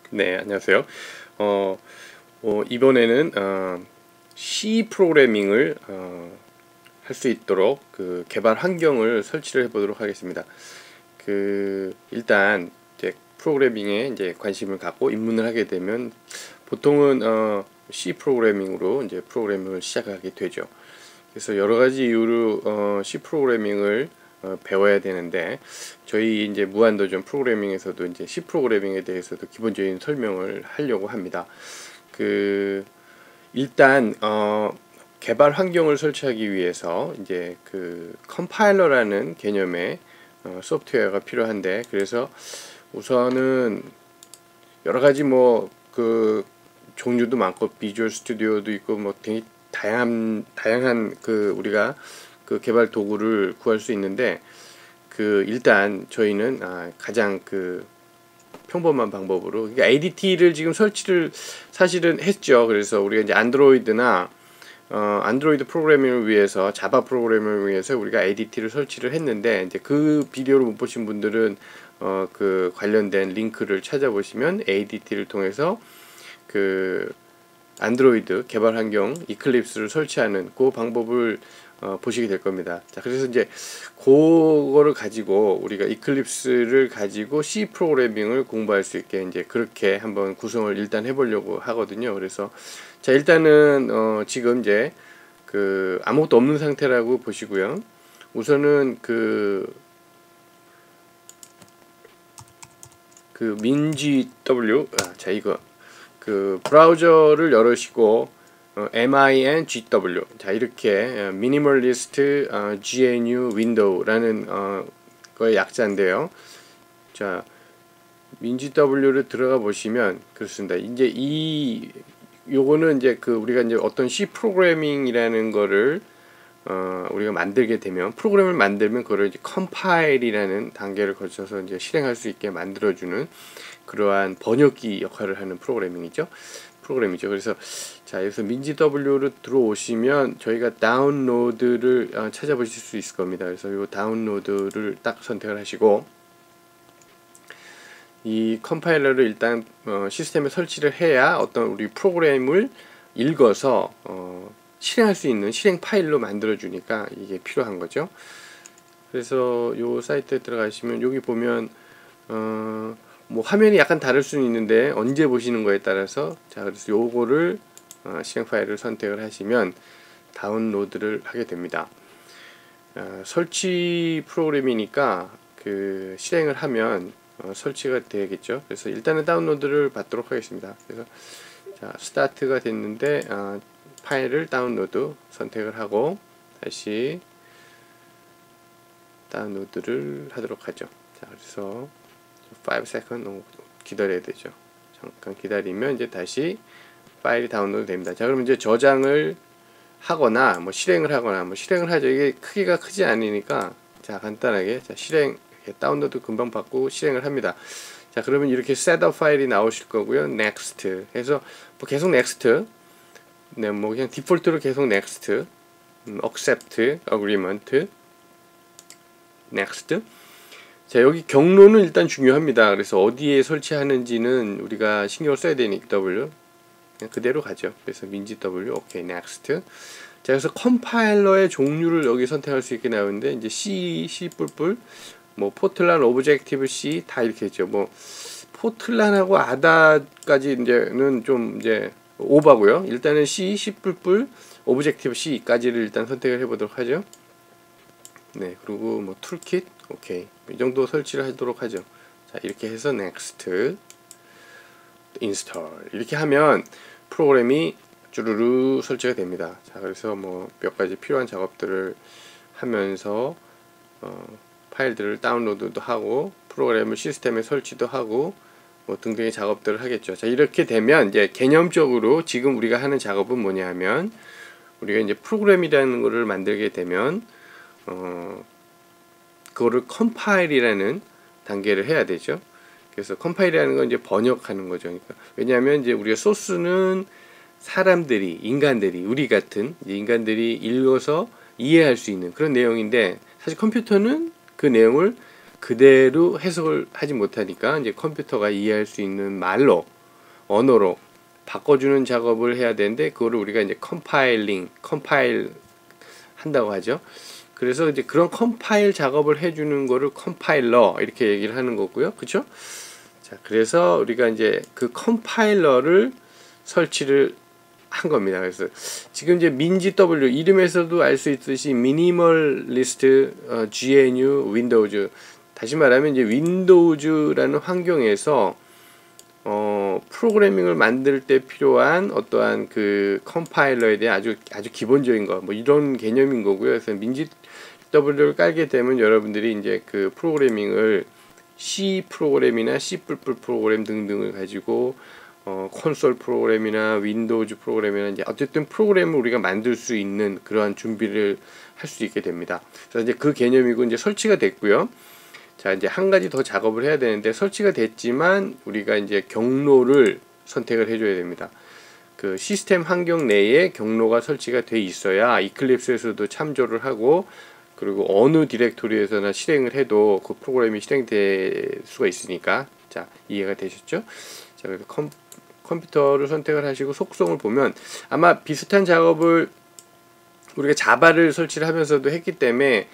네, 안녕하세요. 어, 이번에는 C 프로그래밍을 할 수 있도록 그 개발 환경을 설치를 해보도록 하겠습니다. 일단 이제 프로그래밍에 이제 관심을 갖고 입문을 하게 되면 보통은 C 프로그래밍으로 이제 프로그래밍을 시작하게 되죠. 그래서 여러 가지 이유로 C 프로그래밍을 배워야 되는데, 저희 이제 무한도전 프로그래밍에서도 이제 C 프로그래밍에 대해서도 기본적인 설명을 하려고 합니다. 일단 개발 환경을 설치하기 위해서 이제 컴파일러라는 개념의 소프트웨어가 필요한데, 그래서 우선은 여러 가지 종류도 많고 비주얼 스튜디오도 있고 되게 다양한 우리가 개발 도구를 구할 수 있는데, 일단 저희는 가장 평범한 방법으로, 그러니까 ADT를 지금 설치를 사실은 했죠. 그래서 우리가 이제 안드로이드 프로그래밍을 위해서, 자바 프로그래밍을 위해서 우리가 ADT를 설치를 했는데, 이제 그 비디오를 못 보신 분들은 관련된 링크를 찾아보시면 ADT를 통해서 안드로이드 개발 환경 이클립스를 설치하는 그 방법을 보시게 될 겁니다. 자, 그래서 이제 그거를 가지고 우리가 이클립스를 가지고 C 프로그래밍을 공부할 수 있게 이제 그렇게 한번 구성을 일단 해보려고 하거든요. 그래서 자, 일단은 지금 이제 아무것도 없는 상태라고 보시고요. 우선은 minGW, 자, 이거 브라우저를 열으시고 MINGW, 자, 이렇게 미니멀리스트 GNU 윈도우라는 거의 약자인데요. 자, minGW를 들어가 보시면 그렇습니다. 이제 요거는 이제 우리가 이제 어떤 C 프로그래밍이라는 거를 우리가 만들게 되면, 프로그램을 만들면 그걸 이제 컴파일이라는 단계를 거쳐서 이제 실행할 수 있게 만들어주는 그러한 번역기 역할을 하는 프로그램이죠. 그래서 자, 여기서 minGW로 들어오시면 저희가 다운로드를 찾아보실 수 있을 겁니다. 그래서 이 다운로드를 딱 선택을 하시고, 이 컴파일러를 일단 시스템에 설치를 해야 어떤 우리 프로그램을 읽어서 실행할 수 있는 실행 파일로 만들어 주니까 이게 필요한 거죠. 그래서 요 사이트에 들어가시면 여기 보면 화면이 약간 다를 수는 있는데 언제 보시는 거에 따라서, 자, 그래서 요거를 실행 파일을 선택을 하시면 다운로드를 하게 됩니다. 설치 프로그램이니까 실행을 하면 설치가 되겠죠. 그래서 일단은 다운로드를 받도록 하겠습니다. 그래서 자, 스타트가 됐는데 파일을 다운로드 선택을 하고 다시 다운로드를 하도록 하죠. 자, 그래서 5세컨드 기다려야 되죠. 잠깐 기다리면 이제 다시 파일이 다운로드 됩니다. 자, 그럼 이제 저장을 하거나 실행을 하거나 실행을 하죠. 이게 크기가 크지 않으니까, 자, 간단하게, 자, 다운로드 금방 받고 실행을 합니다. 자, 그러면 이렇게 셋업 파일이 나오실 거고요. next 해서 계속 next, 네, 그냥 디폴트로 계속 next, accept, agreement, next. 자, 여기 경로는 일단 중요합니다. 그래서 어디에 설치하는지는 우리가 신경을 써야 되니까 W 그냥 그대로 가죠. 그래서 minGW, 오케이, next. 자, 그래서 컴파일러의 종류를 여기 선택할 수 있게 나오는데, 이제 C 뿔뿔, 포틀란, 오브젝티브 C 다 이렇게 했죠. 포틀란하고 아다까지 이제는 좀 이제 오바고요. 일단은 C 뿔뿔, 오브젝티브 C까지를 일단 선택을 해보도록 하죠. 네, 그리고 툴킷, 오케이, 이 정도 설치를 하도록 하죠. 자, 이렇게 해서 next, install 이렇게 하면 프로그램이 쭈루루 설치가 됩니다. 자, 그래서 몇 가지 필요한 작업들을 하면서 파일들을 다운로드도 하고 프로그램을 시스템에 설치도 하고 등등의 작업들을 하겠죠. 자, 이렇게 되면 이제 개념적으로 지금 우리가 하는 작업은 뭐냐 하면, 우리가 이제 프로그램이라는 거를 만들게 되면 그거를 컴파일이라는 단계를 해야 되죠. 그래서 컴파일이라는 건 이제 번역하는 거죠. 그러니까 왜냐하면 이제 우리가 소스는 인간들이, 우리 같은 인간들이 읽어서 이해할 수 있는 그런 내용인데, 사실 컴퓨터는 그 내용을 그대로 해석을 하지 못하니까 이제 컴퓨터가 이해할 수 있는 말로 언어로 바꿔주는 작업을 해야 되는데 그거를 우리가 이제 컴파일 한다고 하죠. 그래서 이제 그런 컴파일 작업을 해주는 거를 컴파일러 이렇게 얘기를 하는 거고요. 그렇죠? 자, 그래서 우리가 이제 그 컴파일러를 설치를 한 겁니다. 그래서 지금 이제 민지W 이름에서도 알 수 있듯이 미니멀리스트 GNU 윈도우즈, 다시 말하면 이제 윈도우즈라는 환경에서 프로그래밍을 만들 때 필요한 어떠한 그 컴파일러에 대한 아주 기본적인 거, 뭐 이런 개념인 거고요. 그래서 민지W를 깔게 되면 여러분들이 이제 그 프로그래밍을 C 프로그램이나 C++ 프로그램 등등을 가지고 콘솔 프로그램이나 윈도우즈 프로그램이나 이제 어쨌든 프로그램을 우리가 만들 수 있는 그러한 준비를 할 수 있게 됩니다. 그래서 이제 그 개념이고 이제 설치가 됐고요. 자, 이제 한 가지 더 작업을 해야 되는데 설치가 됐지만 우리가 이제 경로를 선택을 해줘야 됩니다. 그 시스템 환경 내에 경로가 설치가 돼 있어야 이클립스에서도 참조를 하고 그리고 어느 디렉토리에서나 실행을 해도 그 프로그램이 실행될 수가 있으니까. 자, 이해가 되셨죠? 자, 그래서 컴퓨터를 선택을 하시고 속성을 보면 아마 비슷한 작업을 우리가 자바를 설치를 하면서도 했기 때문에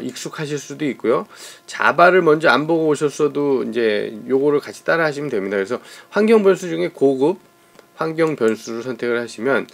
익숙하실 수도 있고요. 자바를 먼저 안 보고 오셨어도 이제 요거를 같이 따라 하시면 됩니다. 그래서 환경 변수 중에 고급 환경 변수를 선택을 하시면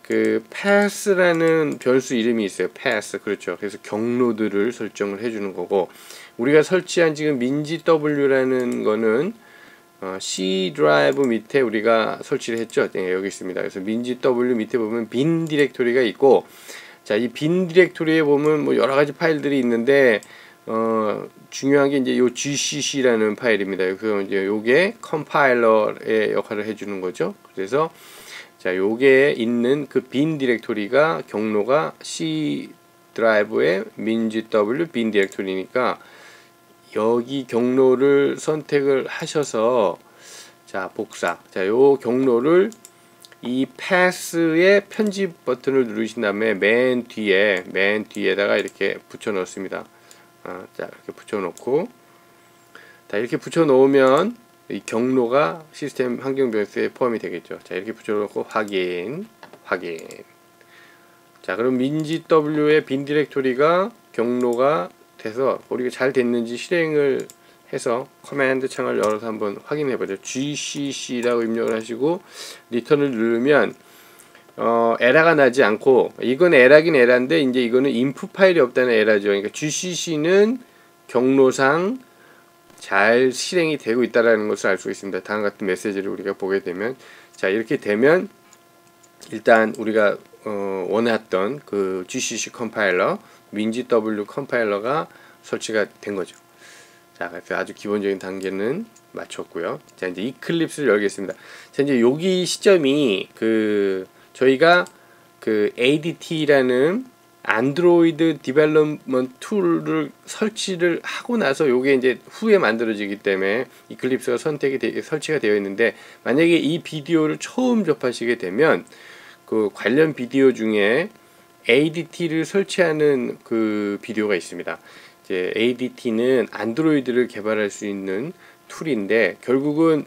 그 path라는 변수 이름이 있어요. path. 그렇죠. 그래서 경로들을 설정을 해주는 거고, 우리가 설치한 지금 민지W라는 거는 C 드라이브 밑에 우리가 설치를 했죠. 네, 여기 있습니다. 그래서 민지W 밑에 보면 빈 디렉토리가 있고, 자, 이 빈 디렉토리에 보면 뭐 여러 가지 파일들이 있는데 중요한 게 이제 요 GCC라는 파일입니다. 그래서 이제 요게 컴파일러의 역할을 해주는 거죠. 그래서 자, 요게 있는 그 빈 디렉토리가 경로가 C 드라이브의 민지W 빈 디렉토리니까 여기 경로를 선택을 하셔서 자, 복사. 자, 요 경로를 이 path의 편집 버튼을 누르신 다음에 맨 뒤에다가 이렇게 붙여 넣습니다. 자, 이렇게 붙여 놓고, 자, 이렇게 붙여 놓으면 이 경로가 시스템 환경 변수에 포함이 되겠죠. 자, 이렇게 붙여 놓고 확인. 자, 그럼 민지W의 빈 디렉토리가 경로가 돼서 우리가 잘 됐는지 실행을 해서 커맨드 창을 열어서 한번 확인해 보죠. GCC라고 입력을 하시고 리턴을 누르면 에러가 나지 않고, 이건 에러긴 에러인데 이제 이거는 인풋 파일이 없다는 에러죠. 그러니까 GCC는 경로상 잘 실행이 되고 있다라는 것을 알 수 있습니다. 다음 같은 메시지를 우리가 보게 되면, 자, 이렇게 되면 일단 우리가 원했던 그 GCC 컴파일러 민지W 컴파일러가 설치가 된 거죠. 자, 그래서 아주 기본적인 단계는 마쳤고요. 자, 이제 이클립스를 열겠습니다. 자, 이제 여기 시점이 그 저희가 그 ADT라는 안드로이드 디벨롭먼트 툴을 설치를 하고 나서 요게 이제 후에 만들어지기 때문에 이클립스가 설치가 되어 있는데, 만약에 이 비디오를 처음 접하시게 되면 그 관련 비디오 중에 ADT를 설치하는 그 비디오가 있습니다. 이제 ADT는 안드로이드를 개발할 수 있는 툴인데, 결국은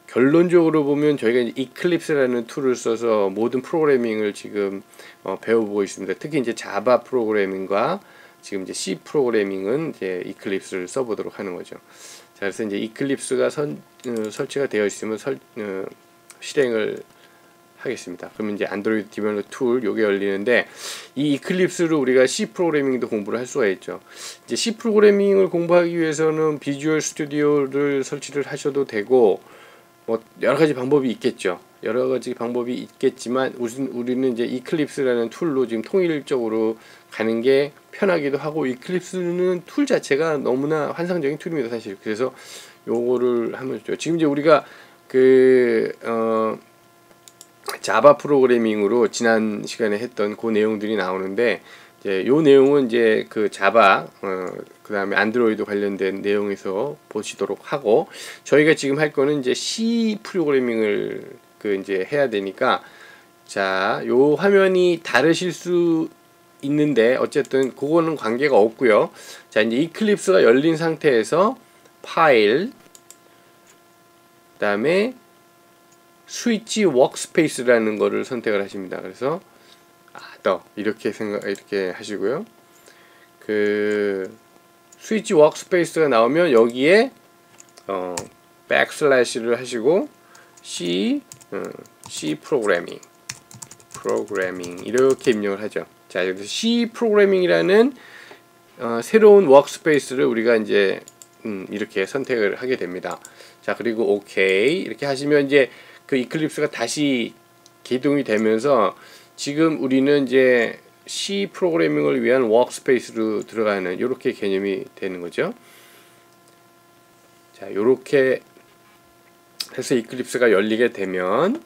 결론적으로 보면 저희가 이클립스라는 툴을 써서 모든 프로그래밍을 지금 배워보고 있습니다. 특히 이제 자바 프로그래밍과 지금 이제 C 프로그래밍은 이제 이클립스를 써보도록 하는 거죠. 자, 그래서 이제 이클립스가 설치가 되어 있으면 실행을 하겠습니다. 그러면 이제 안드로이드 디벨롭 툴 요게 열리는데, 이 이클립스로 우리가 C 프로그래밍도 공부를 할 수가 있죠. 이제 C 프로그래밍을 공부하기 위해서는 비주얼 스튜디오를 설치를 하셔도 되고, 뭐 여러 가지 방법이 있겠죠. 여러 가지 방법이 있겠지만 우리는 이제 이클립스라는 툴로 지금 통일적으로 가는 게 편하기도 하고, 이클립스는 툴 자체가 너무나 환상적인 툴입니다, 사실. 그래서 요거를 하면 좋죠. 지금 이제 우리가 자바 프로그래밍으로 지난 시간에 했던 그 내용들이 나오는데, 이제 요 내용은 이제 그 자바 그 다음에 안드로이드 관련된 내용에서 보시도록 하고, 저희가 지금 할 거는 이제 C 프로그래밍을 이제 해야 되니까, 자, 요 화면이 다르실 수 있는데 어쨌든 그거는 관계가 없고요. 자, 이제 이클립스가 열린 상태에서 파일, 그 다음에 스위치 워크스페이스라는 거를 선택을 하십니다. 그래서 이렇게 이렇게 하시고요. 그 스위치 워크스페이스가 나오면 여기에 백슬래시를 하시고 C 프로그래밍 이렇게 입력을 하죠. 자, 여기서 C 프로그래밍이라는 새로운 워크스페이스를 우리가 이제 이렇게 선택을 하게 됩니다. 자, 그리고 오케이 이렇게 하시면 이제 그 이클립스가 다시 기동이 되면서 지금 우리는 이제 C 프로그래밍을 위한 워크스페이스로 들어가는 이렇게 개념이 되는 거죠. 자, 이렇게 해서 이클립스가 열리게 되면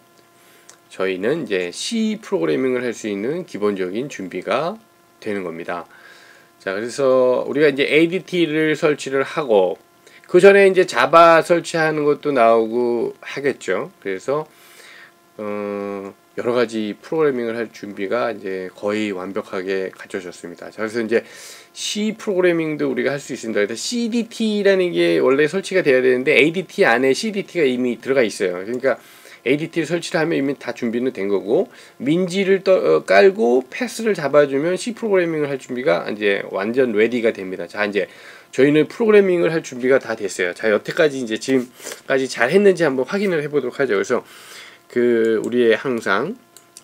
저희는 이제 C 프로그래밍을 할 수 있는 기본적인 준비가 되는 겁니다. 자, 그래서 우리가 이제 ADT를 설치를 하고 그 전에 이제 자바 설치하는 것도 나오고 하겠죠. 그래서 여러 가지 프로그래밍을 할 준비가 이제 거의 완벽하게 갖춰졌습니다. 자, 그래서 이제 C 프로그래밍도 우리가 할 수 있습니다. 그래서 CDT라는 게 원래 설치가 돼야 되는데 ADT 안에 CDT가 이미 들어가 있어요. 그러니까 ADT를 설치를 하면 이미 다 준비는 된 거고 민지를 깔고 패스를 잡아주면 C 프로그래밍을 할 준비가 이제 완전 레디가 됩니다. 자, 이제 저희는 프로그래밍을 할 준비가 다 됐어요. 자, 여태까지 이제 지금까지 잘 했는지 한번 확인을 해보도록 하죠. 그래서 그 우리의 항상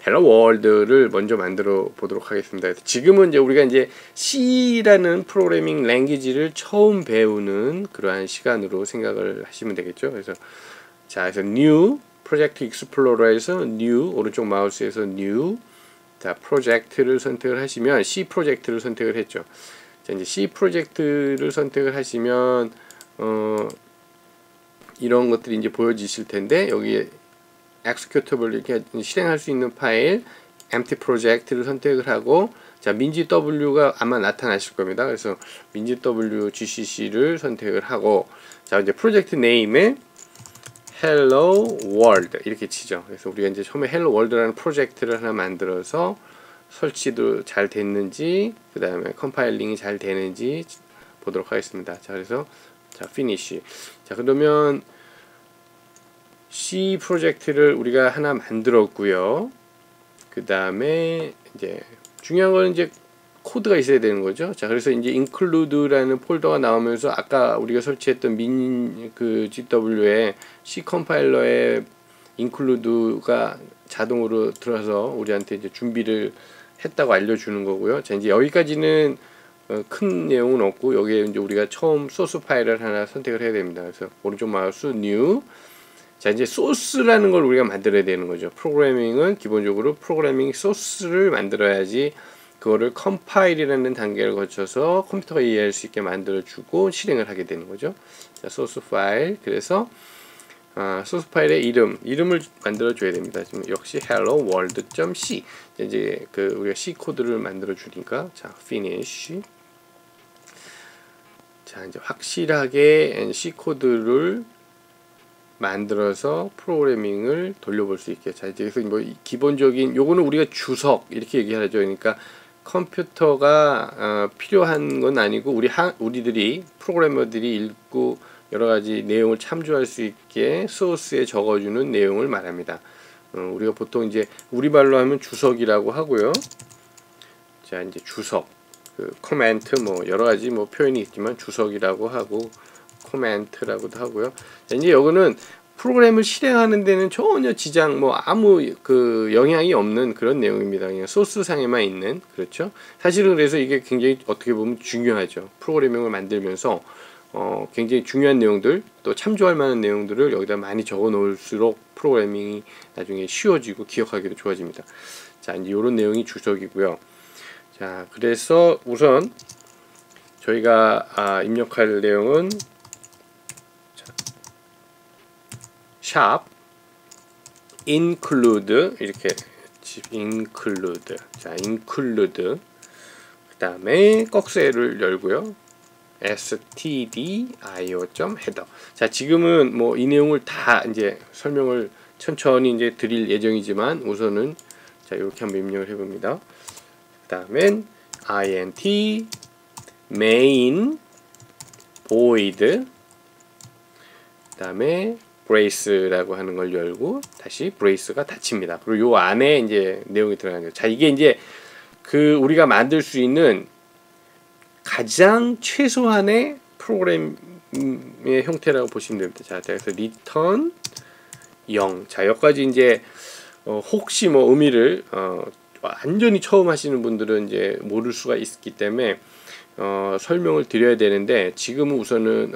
헬로 월드를 먼저 만들어 보도록 하겠습니다. 지금은 이제 우리가 이제 C라는 프로그래밍 랭귀지를 처음 배우는 그러한 시간으로 생각을 하시면 되겠죠. 그래서 자, 그래서 new 프로젝트 익스플로러에서 new 오른쪽 마우스에서 new 자, 프로젝트를 선택을 하시면 C 프로젝트를 선택을 했죠. 자, 이제 C 프로젝트를 선택을 하시면 이런 것들이 이제 보여지실 텐데 여기에 executable 이렇게 실행할 수 있는 파일 empty project를 선택을 하고 자, 민지 W가 아마 나타나실 겁니다. 그래서 민지 W GCC를 선택을 하고 자, 이제 프로젝트 네임에 Hello World 이렇게 치죠. 그래서 우리가 이제 처음에 Hello World라는 프로젝트를 하나 만들어서 설치도 잘 됐는지 그 다음에 컴파일링이 잘 되는지 보도록 하겠습니다. 자, 그래서 자, finish. 자, 그러면 C 프로젝트를 우리가 하나 만들었고요. 그 다음에 이제 중요한 건 이제 코드가 있어야 되는 거죠. 자, 그래서 이제 include라는 폴더가 나오면서 아까 우리가 설치했던 그 GW에 C 컴파일러에 include가 자동으로 들어서 우리한테 이제 준비를 했다고 알려주는 거고요. 자, 이제 여기까지는 큰 내용은 없고 여기에 이제 우리가 처음 소스 파일을 하나 선택을 해야 됩니다. 그래서 오른쪽 마우스 new 자, 이제 소스라는 걸 우리가 만들어야 되는 거죠. 프로그래밍은 기본적으로 프로그래밍 소스를 만들어야지 그거를 컴파일이라는 단계를 거쳐서 컴퓨터가 이해할 수 있게 만들어주고 실행을 하게 되는 거죠. 자, 소스 파일. 그래서 소스 파일의 이름을 만들어줘야 됩니다. 지금 역시 hello world.c 이제 그 우리가 C 코드를 만들어주니까 자, finish. 자, 이제 확실하게 C 코드를 만들어서 프로그래밍을 돌려볼 수 있게. 자, 이제 그래서 뭐 기본적인 요거는 우리가 주석 이렇게 얘기하죠. 그러니까 컴퓨터가 필요한 건 아니고 우리들이 프로그래머들이 읽고 여러 가지 내용을 참조할 수 있게 소스에 적어주는 내용을 말합니다. 우리가 보통 이제 우리말로 하면 주석이라고 하고요. 자, 이제 주석, 그 코멘트 뭐 여러 가지 뭐 표현이 있지만 주석이라고 하고 코멘트라고도 하고요. 자, 이제 여기는 프로그램을 실행하는 데는 전혀 지장 뭐 아무 그 영향이 없는 그런 내용입니다. 그냥 소스 상에만 있는 그렇죠. 사실은 그래서 이게 굉장히 어떻게 보면 중요하죠. 프로그래밍을 만들면서 굉장히 중요한 내용들 또 참조할 만한 내용들을 여기다 많이 적어 놓을수록 프로그래밍이 나중에 쉬워지고 기억하기도 좋아집니다. 자, 이제 이런 내용이 주석이고요. 자, 그래서 우선 저희가 입력할 내용은 샵 include 이렇게 include 자, include 그 다음에 꺽쇠를 열고요. stdio.header 자, 지금은 뭐 이 내용을 다 이제 설명을 천천히 이제 드릴 예정이지만 우선은 자, 이렇게 한번 입력을 해봅니다. 그 다음엔 int main void 그 다음에 브레이스라고 하는 걸 열고 다시 브레이스가 닫힙니다. 그리고 요 안에 이제 내용이 들어가는 거죠. 자, 이게 이제 그 우리가 만들 수 있는 가장 최소한의 프로그램의 형태라고 보시면 됩니다. 자, 그래서 return 0. 자, 여기까지 이제 혹시 뭐 의미를 완전히 처음 하시는 분들은 이제 모를 수가 있기 때문에 설명을 드려야 되는데, 지금은 우선은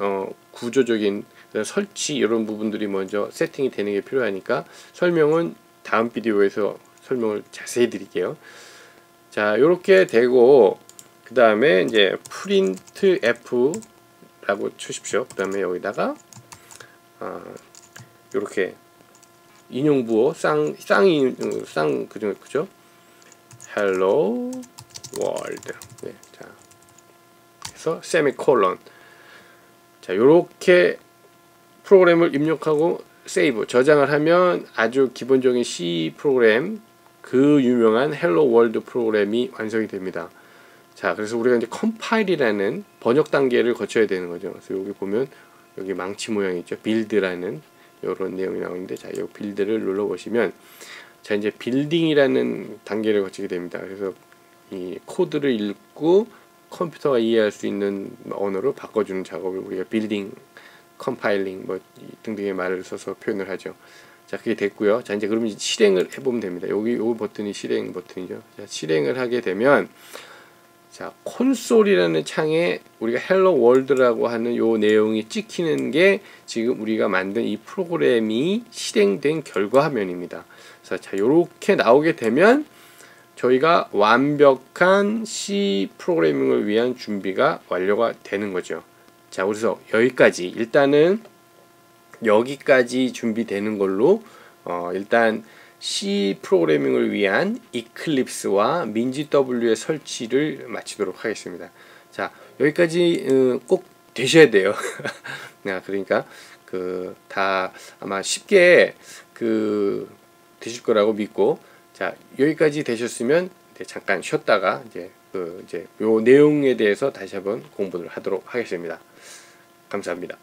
구조적인 설치 이런 부분들이 먼저 세팅이 되는 게 필요하니까 설명은 다음 비디오에서 설명을 자세히 드릴게요. 자, 요렇게 되고 그 다음에 이제 print f 라고 치십시오. 그 다음에 여기다가 요렇게 인용부호 그죠? hello world. 네, 자, 그래서 세미콜론. 자, 요렇게 프로그램을 입력하고 세이브 저장을 하면 아주 기본적인 C 프로그램, 그 유명한 헬로 월드 프로그램이 완성이 됩니다. 자, 그래서 우리가 이제 컴파일이라는 번역 단계를 거쳐야 되는 거죠. 그래서 여기 보면 여기 망치 모양이 있죠. 빌드라는 이런 내용이 나오는데, 자, 이 빌드를 눌러 보시면 자, 이제 빌딩이라는 단계를 거치게 됩니다. 그래서 이 코드를 읽고 컴퓨터가 이해할 수 있는 언어로 바꿔주는 작업을 우리가 빌딩, 컴파일링 뭐 등등의 말을 써서 표현을 하죠. 자, 그게 됐고요. 자, 이제 그러면 실행을 해보면 됩니다. 여기 요 버튼이 실행 버튼이죠. 자, 실행을 하게 되면 자, 콘솔이라는 창에 우리가 헬로 월드라고 하는 요 내용이 찍히는 게 지금 우리가 만든 이 프로그램이 실행된 결과 화면입니다. 그래서 자, 요렇게 나오게 되면 저희가 완벽한 C 프로그래밍을 위한 준비가 완료가 되는 거죠. 자, 그래서 여기까지 일단은 여기까지 준비되는 걸로 일단 C 프로그래밍을 위한 이클립스와 민지W의 설치를 마치도록 하겠습니다. 자, 여기까지 꼭 되셔야 돼요. 그러니까 다 아마 쉽게 되실 거라고 믿고, 자, 여기까지 되셨으면 잠깐 쉬었다가 이제 요 내용에 대해서 다시 한번 공부를 하도록 하겠습니다. 감사합니다.